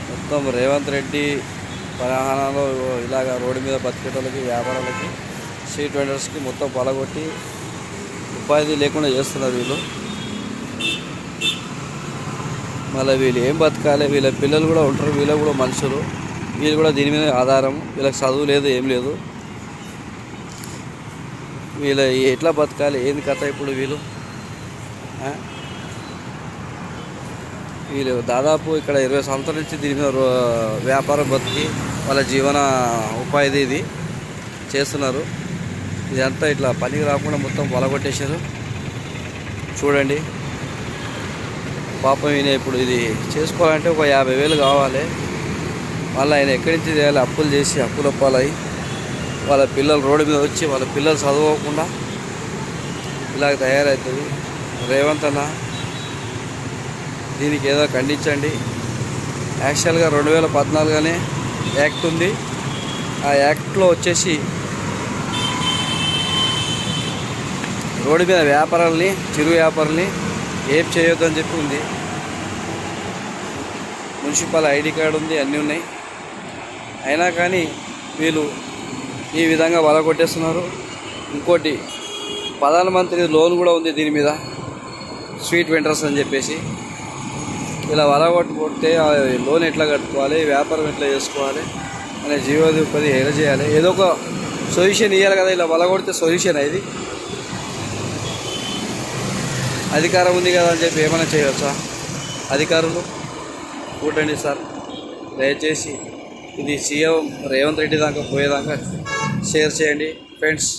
మొత్తం రేవంత్ రెడ్డి పరహానాలో ఇలాగ రోడ్డు మీద బతికేటోళ్ళకి వ్యాపారాలకి స్ట్రీట్ వెండర్స్కి మొత్తం పొలగొట్టి ఉపాధి లేకుండా చేస్తున్నారు వీళ్ళు. మళ్ళీ వీళ్ళు ఏం బతకాలి, వీళ్ళ పిల్లలు కూడా ఉంటారు, వీళ్ళు కూడా మనుషులు, వీళ్ళు కూడా దీని మీద ఆధారం. వీళ్ళకి చదువు లేదు, ఏం లేదు. వీళ్ళు ఎట్లా బతకాలి, ఏంది కథ ఇప్పుడు వీళ్ళు దాదాపు ఇక్కడ 20 సంవత్సరాల నుంచి దీని మీద వ్యాపారం బతికి వాళ్ళ జీవన ఉపాధి ఇది చేస్తున్నారు. ఇదంతా ఇట్లా పనికి రాకుండా మొత్తం పొలగొట్టేశారు. చూడండి పాపం ఈయన ఇప్పుడు ఇది చేసుకోవాలంటే ఒక 50,000 కావాలి. మళ్ళీ ఆయన ఎక్కడి నుంచి చేయాలి, అప్పులు చేసి అప్పుల పాలై వాళ్ళ పిల్లలు రోడ్డు మీద వచ్చి వాళ్ళ పిల్లలు చదవకుండా ఇలాగ తయారవుతుంది. రేవంత్ అన్న దీనికి ఏదో ఖండించండి. యాక్చువల్గా 2014 యాక్ట్ ఉంది. ఆ యాక్ట్లో వచ్చేసి రోడ్డు మీద వ్యాపారాలని, చిరు వ్యాపారాలని ఏం చేయొద్దని చెప్పి ఉంది. మున్సిపల్ ఐడి కార్డు ఉంది, అన్నీ ఉన్నాయి. అయినా కానీ వీళ్ళు ఈ విధంగా వలగొట్టేస్తున్నారు. ఇంకోటి ప్రధానమంత్రి లోన్ కూడా ఉంది దీని మీద, స్ట్రీట్ వెండర్స్ అని చెప్పేసి. ఇలా వలగొట్టుకుంటే ఆ లోన్ ఎట్లా కట్టుకోవాలి, వ్యాపారం ఎట్లా చేసుకోవాలి అనే జీవోపాధి ఎలా చేయాలి, ఏదో ఒక సొల్యూషన్ ఇవ్వాలి కదా. ఇలా వలగొడితే సొల్యూషన్ ఇది అధికారం ఉంది కదా అని చెప్పి ఏమైనా చేయవచ్చా అధికారులు? చూడండి సార్, దయచేసి ఇది సీఎం రేవంత్ రెడ్డి దాకా పోయేదాకా షేర్ చేయండి ఫ్రెండ్స్.